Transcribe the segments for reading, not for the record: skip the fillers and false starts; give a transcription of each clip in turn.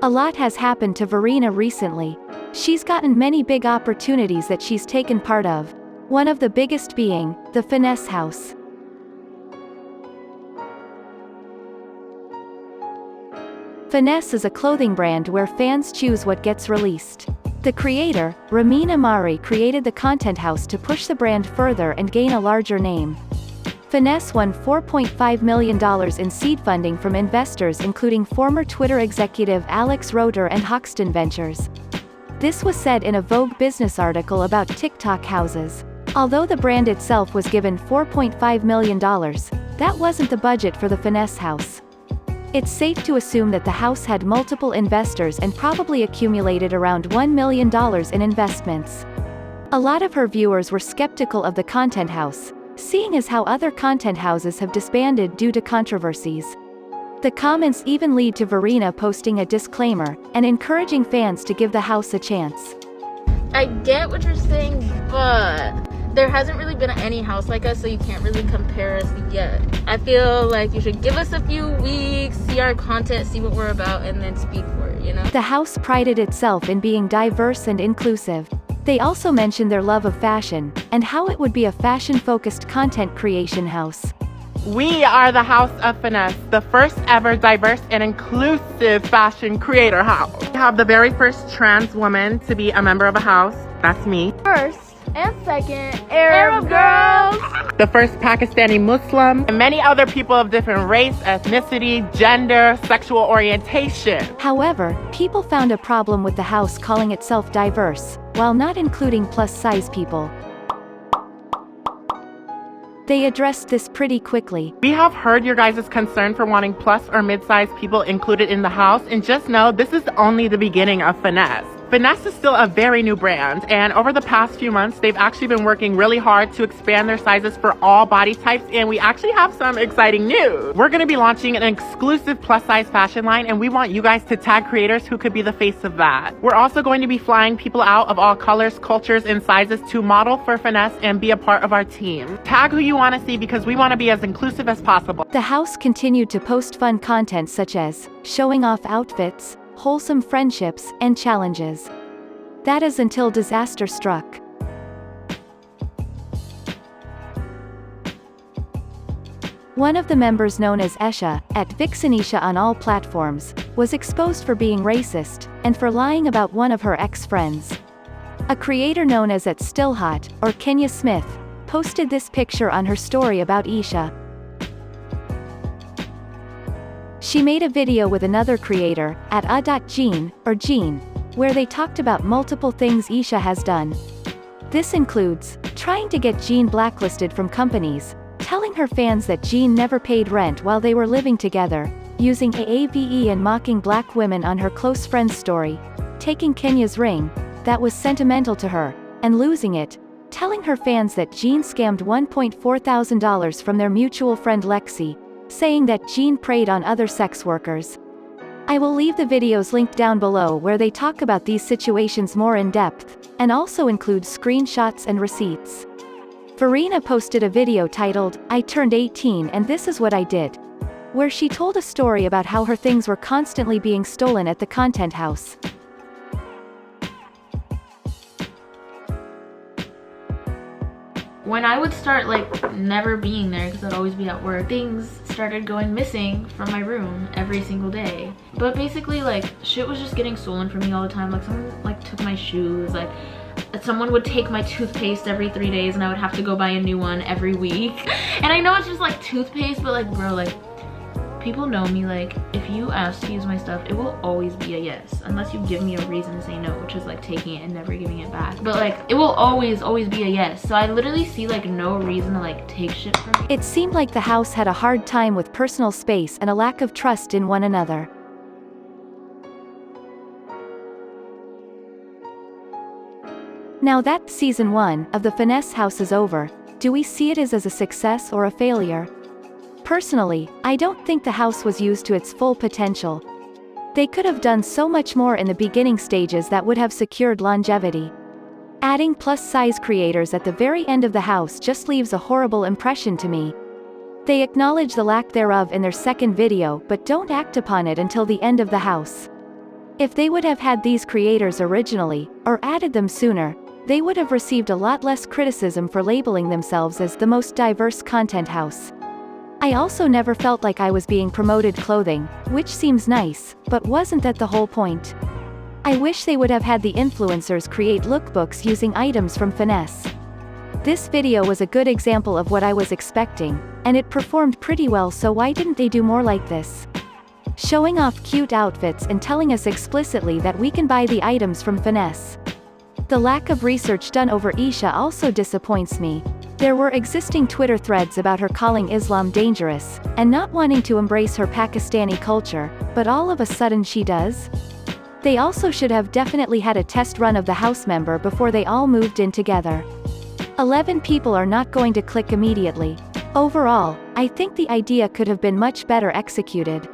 A lot has happened to Verena recently. She's gotten many big opportunities that she's taken part of. One of the biggest being the FINESSE house. FINESSE is a clothing brand where fans choose what gets released. The creator, Ramin Amari, created the content house to push the brand further and gain a larger name. FINESSE won $4.5 million in seed funding from investors including former Twitter executive Alex Roeder and Hoxton Ventures. This was said in a Vogue business article about TikTok houses. Although the brand itself was given $4.5 million, that wasn't the budget for the FINESSE house. It's safe to assume that the house had multiple investors and probably accumulated around $1 million in investments. A lot of her viewers were skeptical of the content house, seeing as how other content houses have disbanded due to controversies. The comments even lead to Verena posting a disclaimer, and encouraging fans to give the house a chance. I get what you're saying, but there hasn't really been any house like us, so you can't really compare us yet. I feel like you should give us a few weeks, see our content, see what we're about, and then speak for it, you know? The house prided itself in being diverse and inclusive. They also mentioned their love of fashion, and how it would be a fashion-focused content creation house. We are the House of FINESSE, the first ever diverse and inclusive fashion creator house. We have the very first trans woman to be a member of a house. That's me. First and second Arab girls. The first Pakistani Muslim, and many other people of different race, ethnicity, gender, sexual orientation. However, people found a problem with the house calling itself diverse, while not including plus-size people. They addressed this pretty quickly. We have heard your guys' concern for wanting plus or mid-sized people included in the house, and just know this is only the beginning of FINESSE. FINESSE is still a very new brand, and over the past few months, they've actually been working really hard to expand their sizes for all body types, and we actually have some exciting news. We're going to be launching an exclusive plus-size fashion line, and we want you guys to tag creators who could be the face of that. We're also going to be flying people out of all colors, cultures, and sizes to model for FINESSE and be a part of our team. Tag who you want to see because we want to be as inclusive as possible. The house continued to post fun content such as showing off outfits, wholesome friendships, and challenges. That is until disaster struck. One of the members, known as Esha, at Vixenisha on all platforms, was exposed for being racist, and for lying about one of her ex-friends. A creator known as @StillHot, or Kenya Smith, posted this picture on her story about Isha. She made a video with another creator, at a.jean, or Jean, where they talked about multiple things Isha has done. This includes trying to get Jean blacklisted from companies, telling her fans that Jean never paid rent while they were living together, using AAVE and mocking black women on her close friend's story, taking Kenya's ring, that was sentimental to her, and losing it, telling her fans that Jean scammed $1.4 thousand from their mutual friend Lexi, saying that Jean preyed on other sex workers. I will leave the videos linked down below where they talk about these situations more in depth, and also include screenshots and receipts. Verena posted a video titled, "I turned 18 and this is what I did," where she told a story about how her things were constantly being stolen at the content house. When I would start never being there because I'd always be at work, things started going missing from my room every single day. But basically shit was just getting stolen from me all the time. Someone took my shoes, someone would take my toothpaste every 3 days and I would have to go buy a new one every week. And I know it's just toothpaste, but bro, people know me, if you ask to use my stuff, it will always be a yes, unless you give me a reason to say no, which is taking it and never giving it back. But it will always be a yes, so I literally see no reason to take shit from me. It seemed like the house had a hard time with personal space and a lack of trust in one another. Now that season 1 of the FINESSE house is over, do we see it as a success or a failure? Personally, I don't think the house was used to its full potential. They could have done so much more in the beginning stages that would have secured longevity. Adding plus-size creators at the very end of the house just leaves a horrible impression to me. They acknowledge the lack thereof in their second video but don't act upon it until the end of the house. If they would have had these creators originally, or added them sooner, they would have received a lot less criticism for labeling themselves as the most diverse content house. I also never felt like I was being promoted clothing, which seems nice, but wasn't that the whole point? I wish they would have had the influencers create lookbooks using items from Finesse. This video was a good example of what I was expecting, and it performed pretty well, so why didn't they do more like this? Showing off cute outfits and telling us explicitly that we can buy the items from Finesse. The lack of research done over Isha also disappoints me. There were existing Twitter threads about her calling Islam dangerous, and not wanting to embrace her Pakistani culture, but all of a sudden she does? They also should have definitely had a test run of the house member before they all moved in together. 11 people are not going to click immediately. Overall, I think the idea could have been much better executed.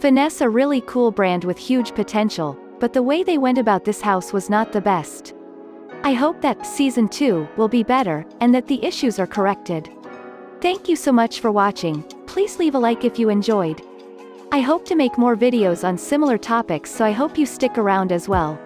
Finesse, a really cool brand with huge potential, but the way they went about this house was not the best. I hope that Season 2 will be better, and that the issues are corrected. Thank you so much for watching. Please leave a like if you enjoyed. I hope to make more videos on similar topics, so I hope you stick around as well.